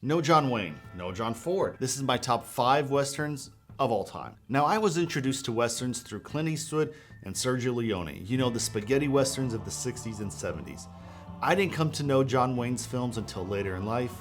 No John Wayne, no John Ford. This is my top 5 westerns of all time. Now, I was introduced to westerns through Clint Eastwood and Sergio Leone, the spaghetti westerns of the 60s and 70s. I didn't come to know John Wayne's films until later in life,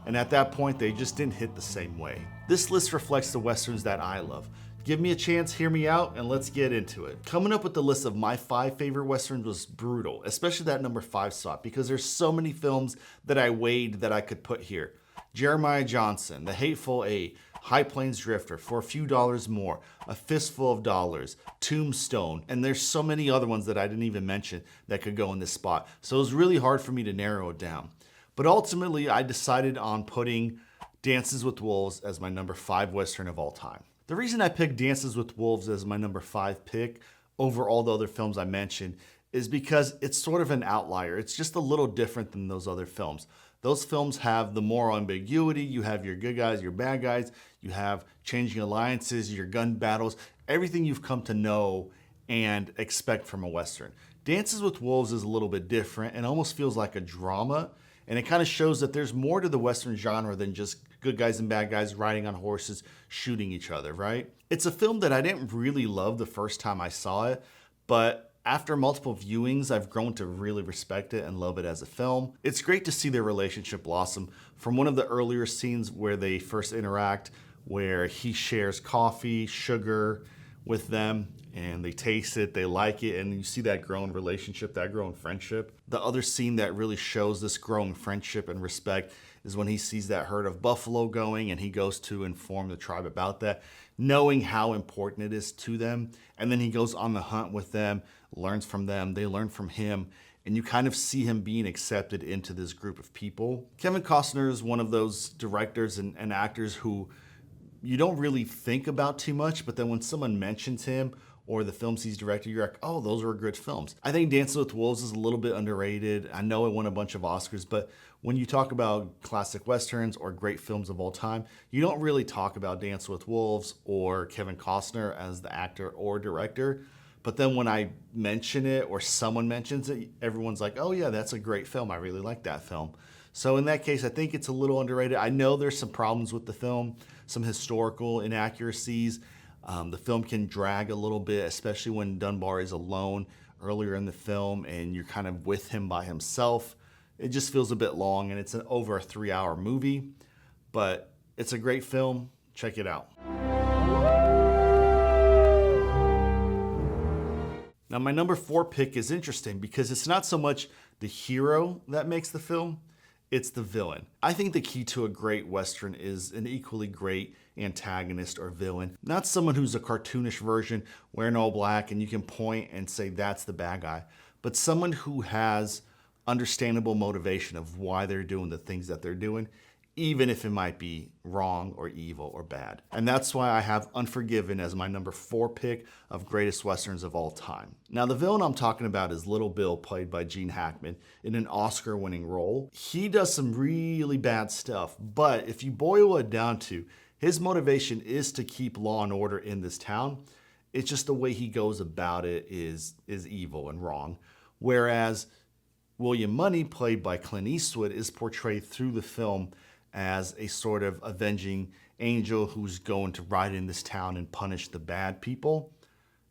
and at that point they just didn't hit the same way. This list reflects the westerns that I love. Give me a chance, hear me out, and let's get into it. Coming up with the list of my 5 favorite westerns was brutal, especially that number 5 spot, because there's so many films that I weighed that I could put here. Jeremiah Johnson, The Hateful Eight, High Plains Drifter, For a Few Dollars More, A Fistful of Dollars, Tombstone, and there's so many other ones that I didn't even mention that could go in this spot. So it was really hard for me to narrow it down. But ultimately, I decided on putting Dances with Wolves as my number 5 western of all time. The reason I picked Dances with Wolves as my number 5 pick over all the other films I mentioned is because it's sort of an outlier. It's just a little different than those other films. Those films have the moral ambiguity. You have your good guys, your bad guys. You have changing alliances, your gun battles, everything you've come to know and expect from a Western. Dances with Wolves is a little bit different and almost feels like a drama. And it kind of shows that there's more to the Western genre than just good guys and bad guys riding on horses, shooting each other, right? It's a film that I didn't really love the first time I saw it, but after multiple viewings, I've grown to really respect it and love it as a film. It's great to see their relationship blossom from one of the earlier scenes where they first interact, where he shares coffee, sugar with them, and they taste it, they like it, and you see that growing relationship, that growing friendship. The other scene that really shows this growing friendship and respect is when he sees that herd of buffalo going and he goes to inform the tribe about that, knowing how important it is to them. And then he goes on the hunt with them, learns from them, they learn from him, and you kind of see him being accepted into this group of people. Kevin Costner is one of those directors and actors who you don't really think about too much, but then when someone mentions him or the films he's directed, you're like, oh, those are good films. I think Dances with Wolves is a little bit underrated. I know it won a bunch of Oscars, but when you talk about classic Westerns or great films of all time, you don't really talk about Dances with Wolves or Kevin Costner as the actor or director. But then when I mention it or someone mentions it, everyone's like, oh yeah, that's a great film. I really like that film. So in that case, I think it's a little underrated. I know there's some problems with the film, some historical inaccuracies. The film can drag a little bit, especially when Dunbar is alone earlier in the film and you're kind of with him by himself. It just feels a bit long, and it's over a 3-hour movie, but it's a great film. Check it out. Now, my number 4 pick is interesting because it's not so much the hero that makes the film, it's the villain. I think the key to a great Western is an equally great antagonist or villain. Not someone who's a cartoonish version wearing all black and you can point and say that's the bad guy, but someone who has understandable motivation of why they're doing the things that they're doing, even if it might be wrong or evil or bad. And that's why I have Unforgiven as my number 4 pick of greatest Westerns of all time. Now, the villain I'm talking about is Little Bill, played by Gene Hackman in an Oscar-winning role. He does some really bad stuff, but if you boil it down to, his motivation is to keep law and order in this town. It's just the way he goes about it is evil and wrong. Whereas William Money, played by Clint Eastwood, is portrayed through the film as a sort of avenging angel who's going to ride in this town and punish the bad people.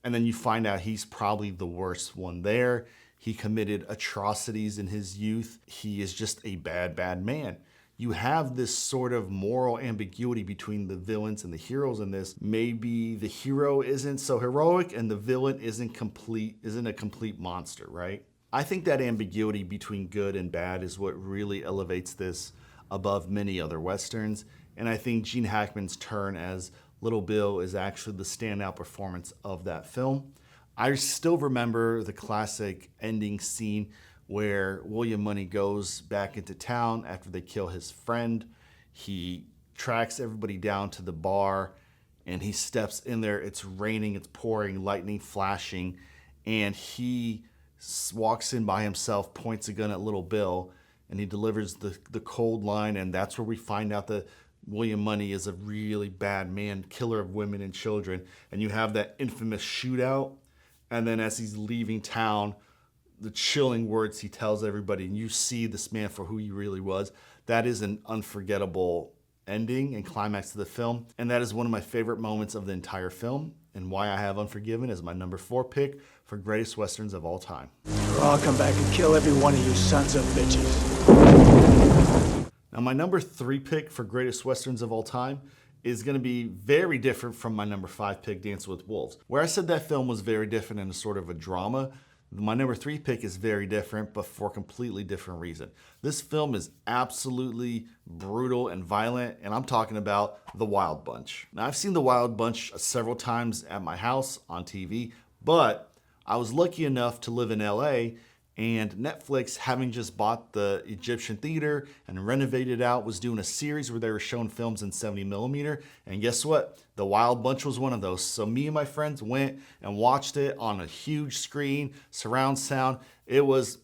And then you find out he's probably the worst one there. He committed atrocities in his youth. He is just a bad man. You have this sort of moral ambiguity between the villains and the heroes in this. Maybe the hero isn't so heroic and the villain isn't a complete monster, right? I think that ambiguity between good and bad is what really elevates this above many other Westerns. And I think Gene Hackman's turn as Little Bill is actually the standout performance of that film. I still remember the classic ending scene where William Money goes back into town after they kill his friend. He tracks everybody down to the bar and he steps in there. It's raining, it's pouring, lightning flashing, and he walks in by himself, points a gun at Little Bill, and he delivers the cold line, and that's where we find out that William Money is a really bad man, killer of women and children. And you have that infamous shootout, and then as he's leaving town, the chilling words he tells everybody, and you see this man for who he really was. That is an unforgettable ending and climax to the film, and that is one of my favorite moments of the entire film, and why I have Unforgiven as my number 4 pick for greatest westerns of all time. Or I'll come back and kill every one of you sons of bitches. Now my number 3 pick for greatest westerns of all time is going to be very different from my number 5 pick, Dances with Wolves. Where I said that film was very different and sort of a drama, my number 3 pick is very different, but for a completely different reason. This film is absolutely brutal and violent, and I'm talking about The Wild Bunch. Now, I've seen The Wild Bunch several times at my house on TV, but I was lucky enough to live in LA, and Netflix, having just bought the Egyptian theater and renovated it out, was doing a series where they were showing films in 70mm. And guess what? The Wild Bunch was one of those. So me and my friends went and watched it on a huge screen, surround sound. It was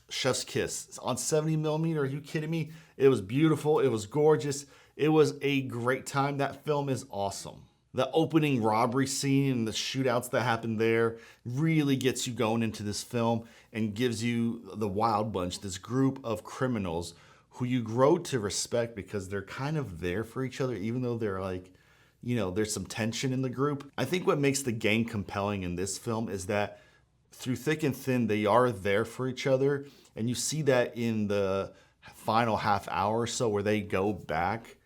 chef's kiss. On 70mm, are you kidding me? It was beautiful. It was gorgeous. It was a great time. That film is awesome. The opening robbery scene and the shootouts that happen there really gets you going into this film and gives you the Wild Bunch, this group of criminals who you grow to respect because they're kind of there for each other, even though they're like, you know, there's some tension in the group. I think what makes the gang compelling in this film is that through thick and thin, they are there for each other. And you see that in the final half hour or so where they go back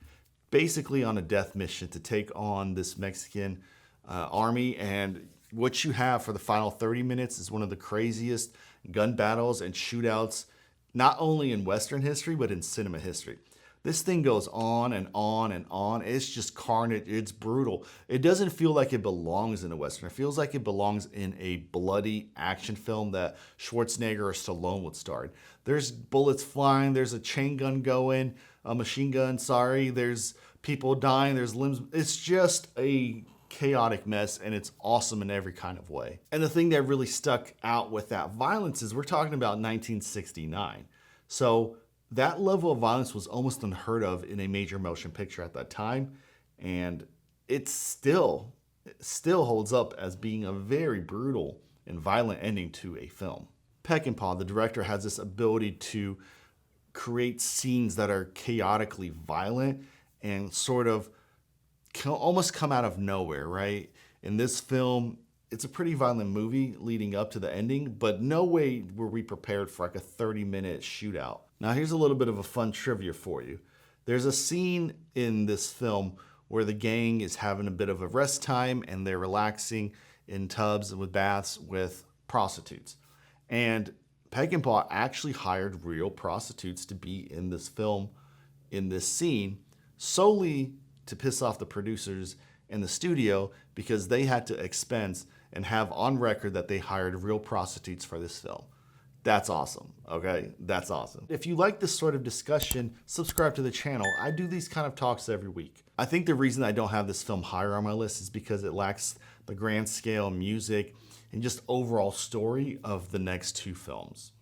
basically on a death mission to take on this Mexican army. And what you have for the final 30 minutes is one of the craziest gun battles and shootouts, not only in Western history, but in cinema history. This thing goes on and on and on. It's just carnage. It's brutal. It doesn't feel like it belongs in a Western. It feels like it belongs in a bloody action film that Schwarzenegger or Stallone would star in. There's bullets flying. There's a chain gun going, a machine gun, sorry. There's people dying. There's limbs. It's just a chaotic mess, and it's awesome in every kind of way. And the thing that really stuck out with that violence is we're talking about 1969. So that level of violence was almost unheard of in a major motion picture at that time, and it still holds up as being a very brutal and violent ending to a film. Peckinpah, the director, has this ability to create scenes that are chaotically violent and sort of almost come out of nowhere, right? In this film, it's a pretty violent movie leading up to the ending, but no way were we prepared for like a 30-minute shootout. Now, here's a little bit of a fun trivia for you. There's a scene in this film where the gang is having a bit of a rest time and they're relaxing in tubs with baths with prostitutes. And Peckinpah actually hired real prostitutes to be in this film, in this scene, solely to piss off the producers in the studio because they had to expense and have on record that they hired real prostitutes for this film. That's awesome, okay? That's awesome. If you like this sort of discussion, subscribe to the channel. I do these kind of talks every week. I think the reason I don't have this film higher on my list is because it lacks the grand scale music and just overall story of the next two films.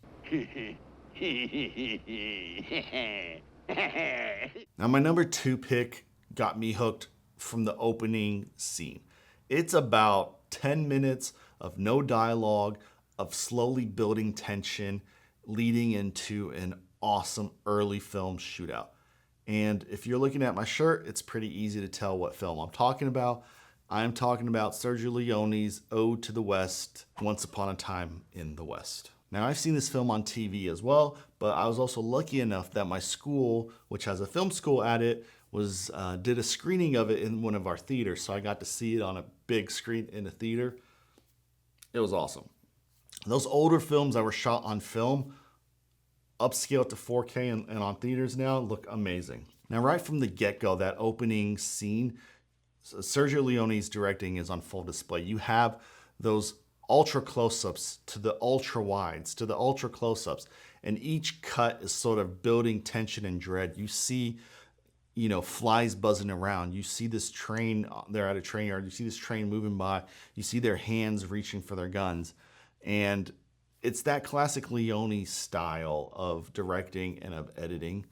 Now, my number 2 pick got me hooked from the opening scene. It's about 10 minutes of no dialogue, of slowly building tension, leading into an awesome early film shootout. And if you're looking at my shirt, it's pretty easy to tell what film I'm talking about. I'm talking about Sergio Leone's Ode to the West, Once Upon a Time in the West. Now, I've seen this film on TV as well, but I was also lucky enough that my school, which has a film school at it, did a screening of it in one of our theaters, so I got to see it on a big screen in a theater. It was awesome. Those older films that were shot on film, upscaled to 4K and on theaters now, look amazing. Now, right from the get-go, that opening scene, Sergio Leone's directing is on full display. You have those ultra close-ups to the ultra wides to the ultra close-ups, and each cut is sort of building tension and dread. You see, you know, flies buzzing around. You see this train, they're at a train yard. You see this train moving by. You see their hands reaching for their guns. And it's that classic Leone style of directing and of editing.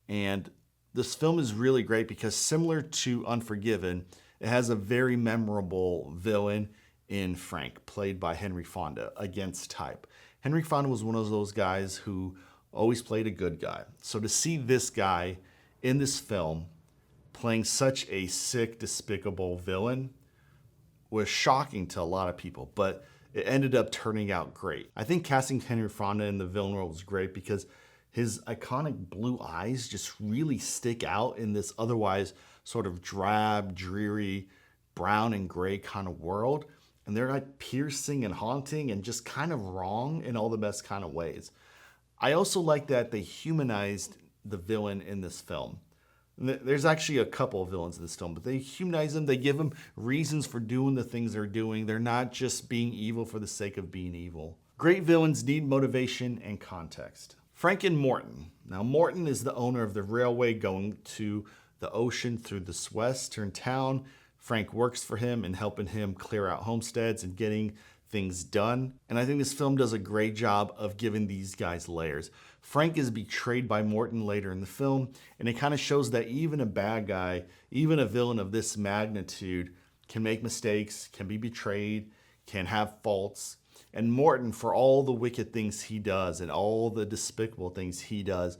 And this film is really great because, similar to Unforgiven, it has a very memorable villain in Frank, played by Henry Fonda, against type. Henry Fonda was one of those guys who always played a good guy. So to see this guy in this film playing such a sick, despicable villain was shocking to a lot of people, but it ended up turning out great. I think casting Henry Fonda in the villain role was great because his iconic blue eyes just really stick out in this otherwise sort of drab, dreary, brown and gray kind of world. And they're like piercing and haunting and just kind of wrong in all the best kind of ways. I also like that they humanized the villain in this film. There's actually a couple of villains in this film, but they humanize them. They give them reasons for doing the things they're doing. They're not just being evil for the sake of being evil. Great villains need motivation and context. Frank and Morton. Now, Morton is the owner of the railway going to the ocean through this western town. Frank works for him and helping him clear out homesteads and getting things done. And I think this film does a great job of giving these guys layers. Frank is betrayed by Morton later in the film, and it kind of shows that even a bad guy, even a villain of this magnitude, can make mistakes, can be betrayed, can have faults. And Morton, for all the wicked things he does and all the despicable things he does,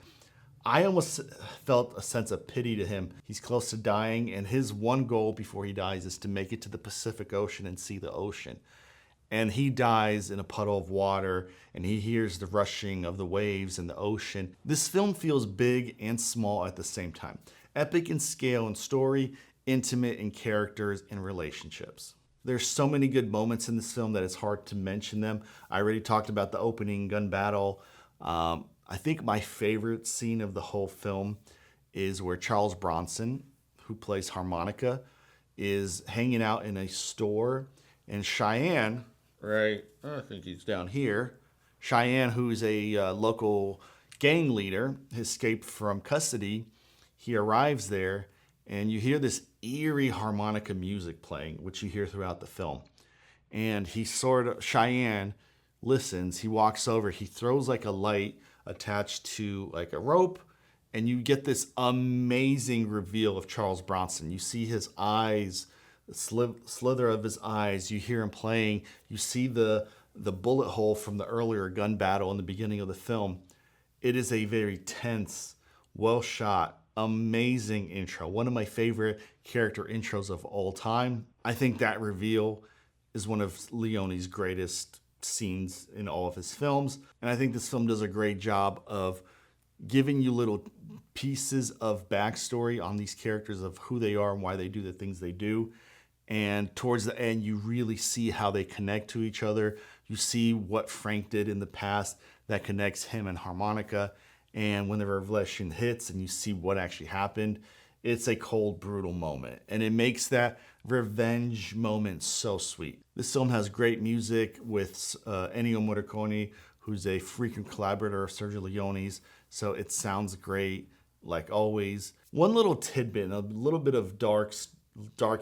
I almost felt a sense of pity to him. He's close to dying, and his one goal before he dies is to make it to the Pacific Ocean and see the ocean. And he dies in a puddle of water, and he hears the rushing of the waves in the ocean. This film feels big and small at the same time. Epic in scale and story, intimate in characters and relationships. There's so many good moments in this film that it's hard to mention them. I already talked about the opening gun battle. I think my favorite scene of the whole film is where Charles Bronson, who plays harmonica, is hanging out in a store, and Cheyenne, right, I think he's down here, Cheyenne, who's a local gang leader, escaped from custody. He arrives there, and you hear this eerie harmonica music playing, which you hear throughout the film. And Cheyenne listens, he walks over, he throws like a light attached to like a rope, and you get this amazing reveal of Charles Bronson. You see his eyes, the slither of his eyes, you hear him playing, you see the bullet hole from the earlier gun battle in the beginning of the film. It is a very tense, well shot, amazing intro. One of my favorite character intros of all time. I think that reveal is one of Leone's greatest scenes in all of his films. And I think this film does a great job of giving you little pieces of backstory on these characters of who they are and why they do the things they do. And towards the end, you really see how they connect to each other. You see what Frank did in the past that connects him and harmonica. And when the revelation hits and you see what actually happened, it's a cold, brutal moment. And it makes that revenge moment so sweet. This film has great music with Ennio Morricone, who's a frequent collaborator of Sergio Leone's. So it sounds great, like always. One little tidbit, a little bit of dark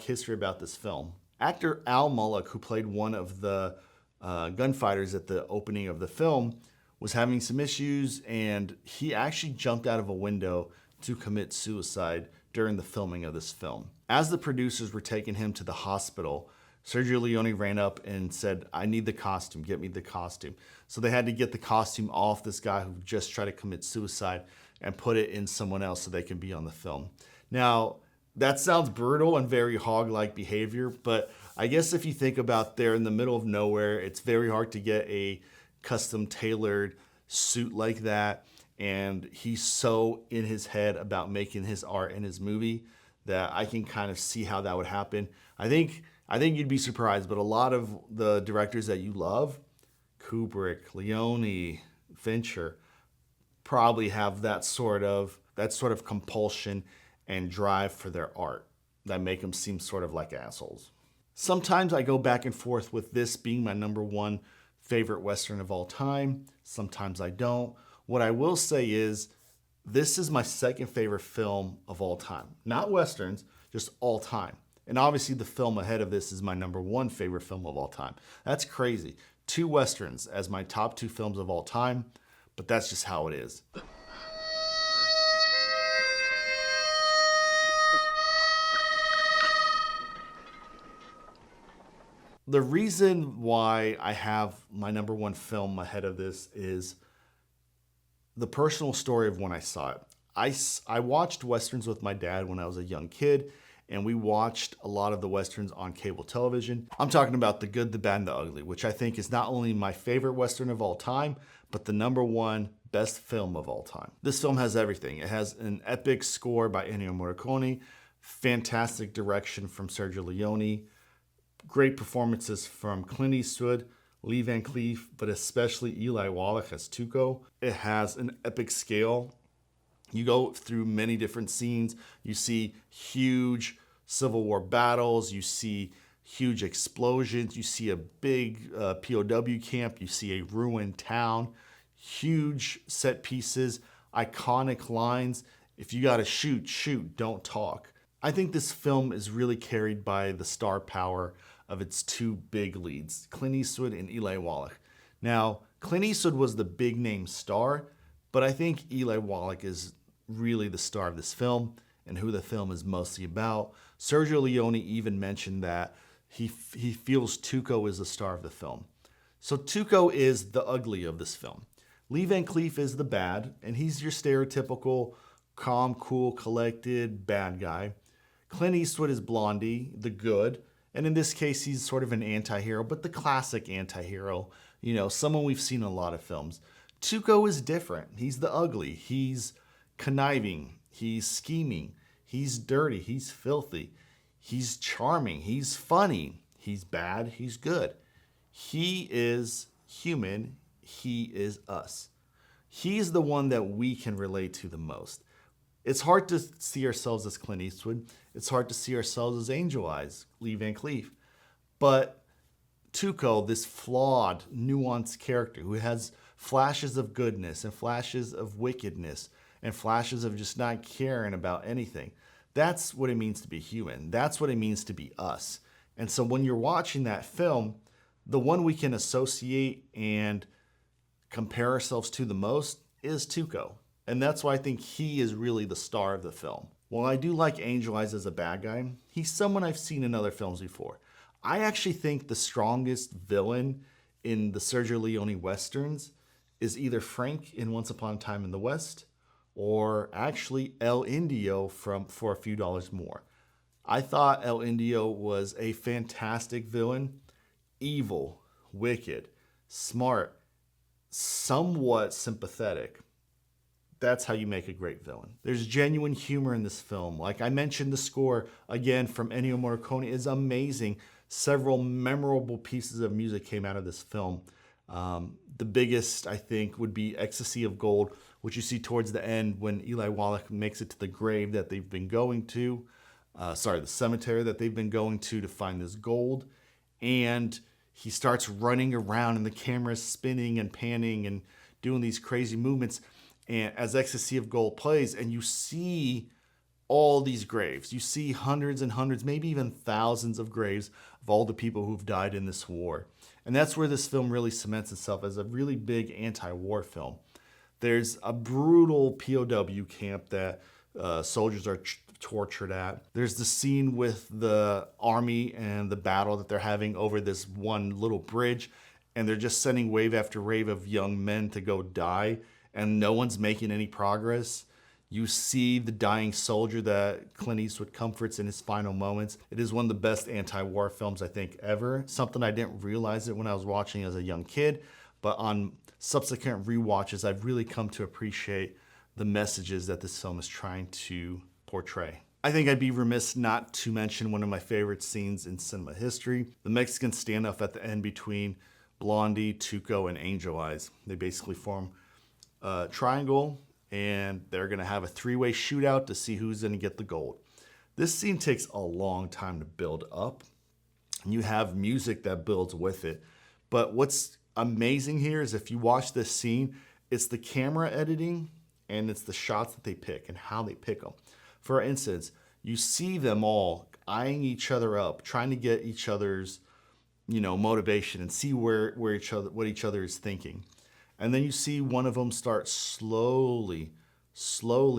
history about this film. Actor Al Mullock, who played one of the gunfighters at the opening of the film, was having some issues, and he actually jumped out of a window to commit suicide during the filming of this film. As the producers were taking him to the hospital, Sergio Leone ran up and said, "I need the costume, get me the costume." So they had to get the costume off this guy who just tried to commit suicide and put it in someone else so they can be on the film. Now, that sounds brutal and very hog-like behavior, but I guess if you think about there in the middle of nowhere, it's very hard to get a custom tailored suit like that. And he's so in his head about making his art in his movie that I can kind of see how that would happen. I think you'd be surprised, but a lot of the directors that you love, Kubrick, Leone, Fincher, probably have that sort of compulsion and drive for their art that make them seem sort of like assholes. Sometimes I go back and forth with this being my number one favorite Western of all time. Sometimes I don't. What I will say is this is my second favorite film of all time. Not Westerns, just all time. And obviously the film ahead of this is my number one favorite film of all time. That's crazy. 2 Westerns as my top 2 films of all time, but that's just how it is. The reason why I have my number one film ahead of this is the personal story of when I saw it. I watched Westerns with my dad when I was a young kid, and we watched a lot of the Westerns on cable television. I'm talking about The Good, the Bad, and the Ugly, which I think is not only my favorite Western of all time, but the #1 best film of all time. This film has everything. It has an epic score by Ennio Morricone, fantastic direction from Sergio Leone, great performances from Clint Eastwood, Lee Van Cleef, but especially Eli Wallach as Tuco. It has an epic scale. You go through many different scenes. You see huge Civil War battles. You see huge explosions. You see a big POW camp. You see a ruined town. Huge set pieces, iconic lines. If you gotta shoot, shoot, don't talk. I think this film is really carried by the star power of its two big leads, Clint Eastwood and Eli Wallach. Now, Clint Eastwood was the big name star, but I think Eli Wallach is really the star of this film and who the film is mostly about. Sergio Leone even mentioned that he feels Tuco is the star of the film. So Tuco is the ugly of this film. Lee Van Cleef is the bad, and he's your stereotypical calm, cool, collected bad guy. Clint Eastwood is Blondie, the good, and in this case, he's sort of an anti-hero, but the classic anti-hero, someone we've seen in a lot of films. Tuco is different. He's the ugly. He's conniving. He's scheming. He's dirty. He's filthy. He's charming. He's funny. He's bad. He's good. He is human. He is us. He's the one that we can relate to the most. It's hard to see ourselves as Clint Eastwood. It's hard to see ourselves as Angel Eyes, Lee Van Cleef. But Tuco, this flawed, nuanced character who has flashes of goodness and flashes of wickedness and flashes of just not caring about anything. That's what it means to be human. That's what it means to be us. And so when you're watching that film, the one we can associate and compare ourselves to the most is Tuco. And that's why I think he is really the star of the film. While I do like Angel Eyes as a bad guy, he's someone I've seen in other films before. I actually think the strongest villain in the Sergio Leone Westerns is either Frank in Once Upon a Time in the West or actually El Indio from For a Few Dollars More. I thought El Indio was a fantastic villain, evil, wicked, smart, somewhat sympathetic. That's how you make a great villain. There's genuine humor in this film. Like I mentioned, the score, again, from Ennio Morricone is amazing. Several memorable pieces of music came out of this film. The biggest, I think, would be Ecstasy of Gold, which you see towards the end when Eli Wallach makes it to the grave that they've been going to. The cemetery that they've been going to find this gold. And he starts running around and the camera's spinning and panning and doing these crazy movements. And as Ecstasy of Gold plays, and you see all these graves, you see hundreds and hundreds, maybe even thousands of graves of all the people who've died in this war. And that's where this film really cements itself as a really big anti-war film. There's a brutal POW camp that soldiers are tortured at. There's the scene with the army and the battle that they're having over this one little bridge, and they're just sending wave after wave of young men to go die, and no one's making any progress. You see the dying soldier that Clint Eastwood comforts in his final moments. It is one of the best anti-war films, I think, ever. Something I didn't realize it when I was watching as a young kid, but on subsequent rewatches, I've really come to appreciate the messages that this film is trying to portray. I think I'd be remiss not to mention one of my favorite scenes in cinema history, the Mexican standoff at the end between Blondie, Tuco, and Angel Eyes. They basically form a triangle, and they're going to have a three-way shootout to see who's going to get the gold. This scene takes a long time to build up, and you have music that builds with it. But what's amazing here is if you watch this scene, it's the camera editing and it's the shots that they pick and how they pick them. For instance, you see them all eyeing each other up, trying to get each other's, motivation and see what each other is thinking. And then you see one of them start slowly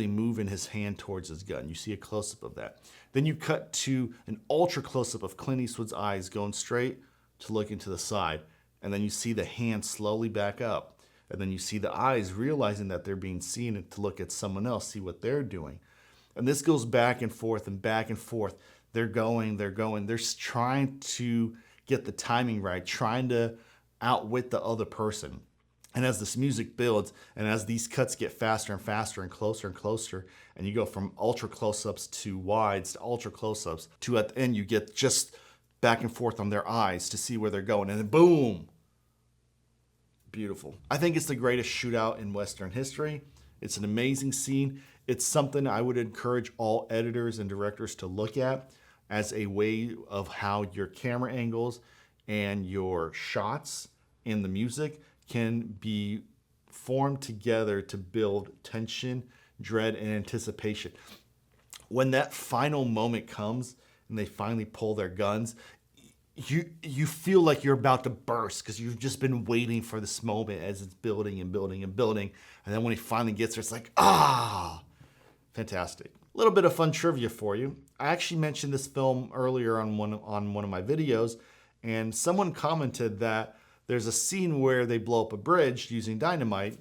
moving his hand towards his gun. You see a close-up of that. Then you cut to an ultra close-up of Clint Eastwood's eyes going straight to looking to the side. And then you see the hand slowly back up. And then you see the eyes realizing that they're being seen and to look at someone else, see what they're doing. And this goes back and forth and back and forth. They're going. They're trying to get the timing right, trying to outwit the other person. And as this music builds and as these cuts get faster and faster and closer, and you go from ultra close-ups to wides to ultra close-ups to at the end you get just back and forth on their eyes to see where they're going. And then boom, beautiful. I think it's the greatest shootout in Western history. It's an amazing scene. It's something I would encourage all editors and directors to look at as a way of how your camera angles and your shots in the music can be formed together to build tension, dread, and anticipation. When that final moment comes and they finally pull their guns, you feel like you're about to burst because you've just been waiting for this moment as it's building and building and building. And then when he finally gets there, it's like, fantastic. A little bit of fun trivia for you. I actually mentioned this film earlier on one of my videos, and someone commented that there's a scene where they blow up a bridge using dynamite.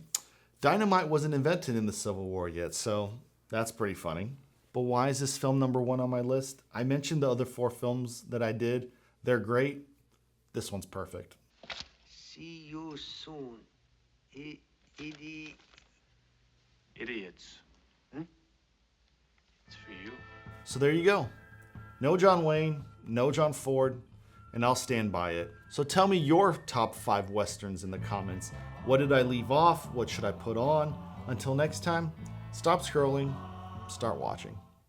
Dynamite wasn't invented in the Civil War yet, so that's pretty funny. But why is this film number 1 on my list? I mentioned the other 4 films that I did. They're great. This one's perfect. See you soon. Idiots. It's for you. So there you go. No John Wayne, no John Ford, and I'll stand by it. So tell me your top 5 Westerns in the comments. What did I leave off? What should I put on? Until next time, stop scrolling, start watching.